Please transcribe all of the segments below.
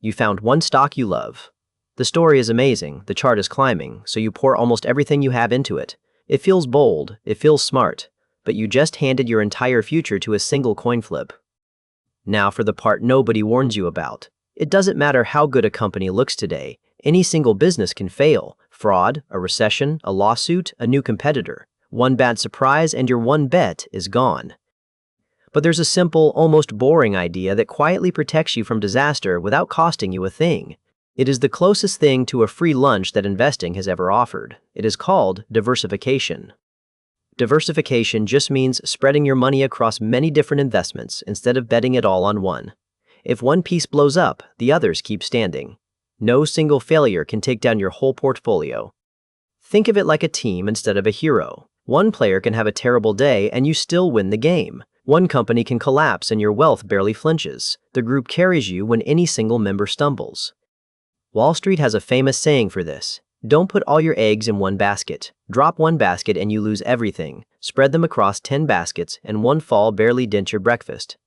You found one stock you love. The story is amazing, the chart is climbing, so you pour almost everything you have into it. It feels bold, it feels smart, but you just handed your entire future to a single coin flip. Now for the part nobody warns you about. It doesn't matter how good a company looks today, any single business can fail. Fraud, a recession, a lawsuit, a new competitor. One bad surprise and your one bet is gone. But there's a simple, almost boring idea that quietly protects you from disaster without costing you a thing. It is the closest thing to a free lunch that investing has ever offered. It is called diversification. Diversification just means spreading your money across many different investments instead of betting it all on one. If one piece blows up, the others keep standing. No single failure can take down your whole portfolio. Think of it like a team instead of a hero. One player can have a terrible day and you still win the game. One company can collapse and your wealth barely flinches. The group carries you when any single member stumbles. Wall Street has a famous saying for this. Don't put all your eggs in one basket. Drop one basket and you lose everything. Spread them across 10 baskets and one fall barely dents your breakfast.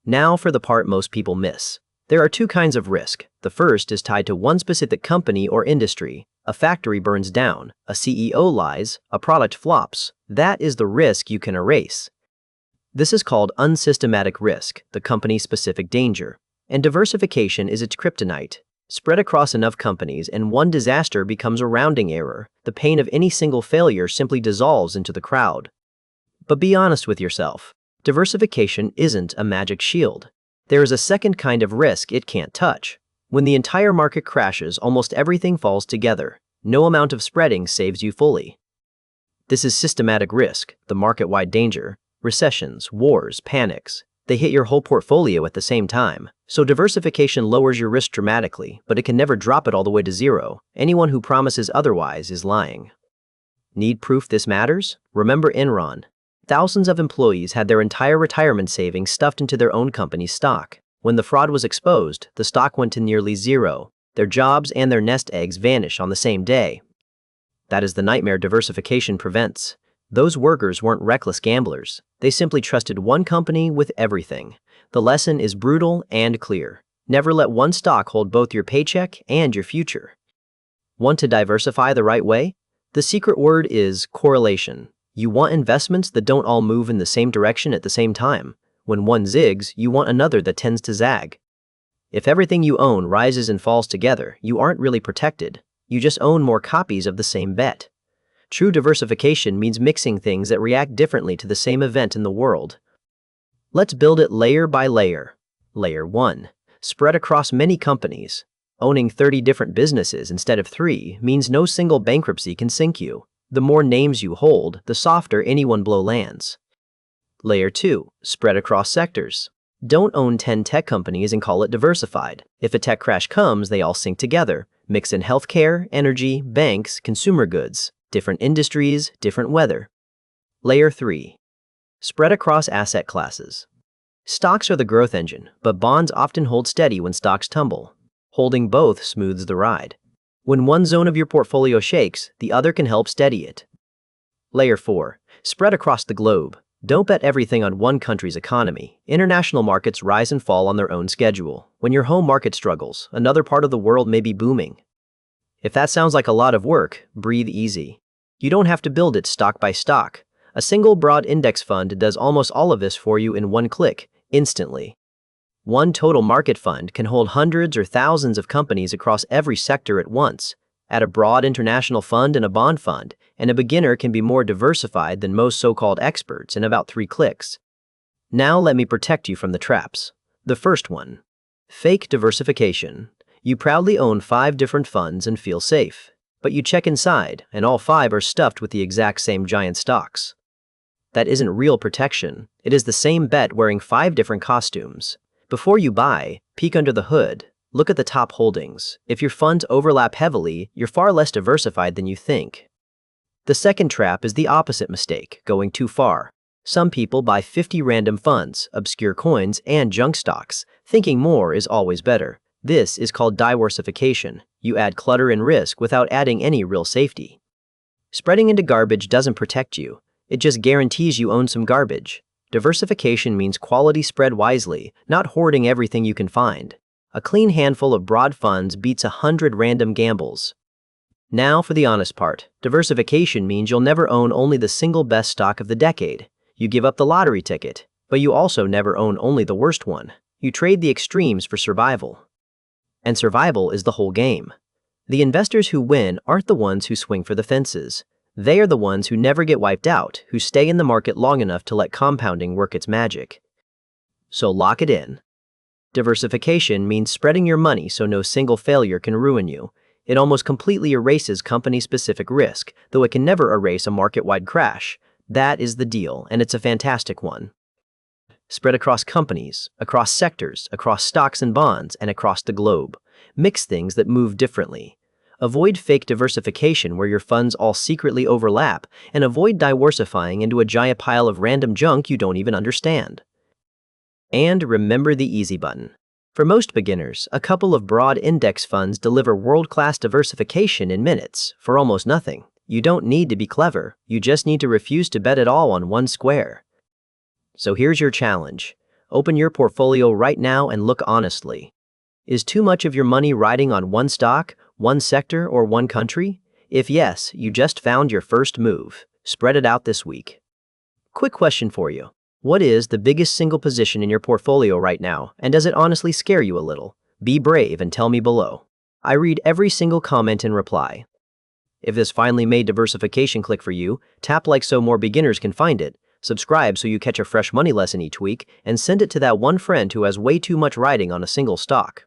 Now for the part most people miss. There are two kinds of risk. The first is tied to one specific company or industry. A factory burns down, a CEO lies, a product flops. That is the risk you can erase. This is called unsystematic risk, the company-specific danger. And diversification is its kryptonite. Spread across enough companies and one disaster becomes a rounding error. The pain of any single failure simply dissolves into the crowd. But be honest with yourself. Diversification isn't a magic shield. There is a second kind of risk it can't touch. When the entire market crashes, almost everything falls together. No amount of spreading saves you fully. This is systematic risk, the market-wide danger. Recessions, wars, panics. They hit your whole portfolio at the same time. So diversification lowers your risk dramatically, but it can never drop it all the way to zero. Anyone who promises otherwise is lying. Need proof this matters? Remember Enron. Thousands of employees had their entire retirement savings stuffed into their own company's stock. When the fraud was exposed, the stock went to nearly zero. Their jobs and their nest eggs vanish on the same day. That is the nightmare diversification prevents. Those workers weren't reckless gamblers. They simply trusted one company with everything. The lesson is brutal and clear. Never let one stock hold both your paycheck and your future. Want to diversify the right way? The secret word is correlation. You want investments that don't all move in the same direction at the same time. When one zigs, you want another that tends to zag. If everything you own rises and falls together, you aren't really protected. You just own more copies of the same bet. True diversification means mixing things that react differently to the same event in the world. Let's build it layer by layer. Layer 1. Spread across many companies. Owning 30 different businesses instead of 3 means no single bankruptcy can sink you. The more names you hold, the softer any one blow lands. Layer 2. Spread across sectors. Don't own 10 tech companies and call it diversified. If a tech crash comes, they all sink together. Mix in healthcare, energy, banks, consumer goods. Different industries, different weather. Layer 3. Spread across asset classes. Stocks are the growth engine, but bonds often hold steady when stocks tumble. Holding both smooths the ride. When one zone of your portfolio shakes, the other can help steady it. Layer 4. Spread across the globe. Don't bet everything on one country's economy. International markets rise and fall on their own schedule. When your home market struggles, another part of the world may be booming. If that sounds like a lot of work, breathe easy. You don't have to build it stock by stock. A single broad index fund does almost all of this for you in one click, instantly. One total market fund can hold hundreds or thousands of companies across every sector at once. Add a broad international fund and a bond fund, and a beginner can be more diversified than most so-called experts in about 3 clicks. Now let me protect you from the traps. The first one. Fake diversification. You proudly own 5 different funds and feel safe. But you check inside, and all 5 are stuffed with the exact same giant stocks. That isn't real protection. It is the same bet wearing 5 different costumes. Before you buy, peek under the hood. Look at the top holdings. If your funds overlap heavily, you're far less diversified than you think. The second trap is the opposite mistake, going too far. Some people buy 50 random funds, obscure coins, and junk stocks, thinking more is always better. This is called diversification. You add clutter and risk without adding any real safety. Spreading into garbage doesn't protect you. It just guarantees you own some garbage. Diversification means quality spread wisely, not hoarding everything you can find. A clean handful of broad funds beats 100 random gambles. Now for the honest part. Diversification means you'll never own only the single best stock of the decade. You give up the lottery ticket, but you also never own only the worst one. You trade the extremes for survival. And survival is the whole game. The investors who win aren't the ones who swing for the fences. They are the ones who never get wiped out, who stay in the market long enough to let compounding work its magic. So lock it in. Diversification means spreading your money so no single failure can ruin you. It almost completely erases company-specific risk, though it can never erase a market-wide crash. That is the deal, and it's a fantastic one. Spread across companies, across sectors, across stocks and bonds, and across the globe. Mix things that move differently. Avoid fake diversification where your funds all secretly overlap, and avoid diversifying into a giant pile of random junk you don't even understand. And remember the easy button. For most beginners, a couple of broad index funds deliver world-class diversification in minutes for almost nothing. You don't need to be clever, you just need to refuse to bet it all on one square. So here's your challenge. Open your portfolio right now and look honestly. Is too much of your money riding on one stock, one sector, or one country? If yes, you just found your first move. Spread it out this week. Quick question for you. What is the biggest single position in your portfolio right now, and does it honestly scare you a little? Be brave and tell me below. I read every single comment and reply. If this finally made diversification click for you, tap like so more beginners can find it, subscribe so you catch a fresh money lesson each week, and send it to that one friend who has way too much riding on a single stock.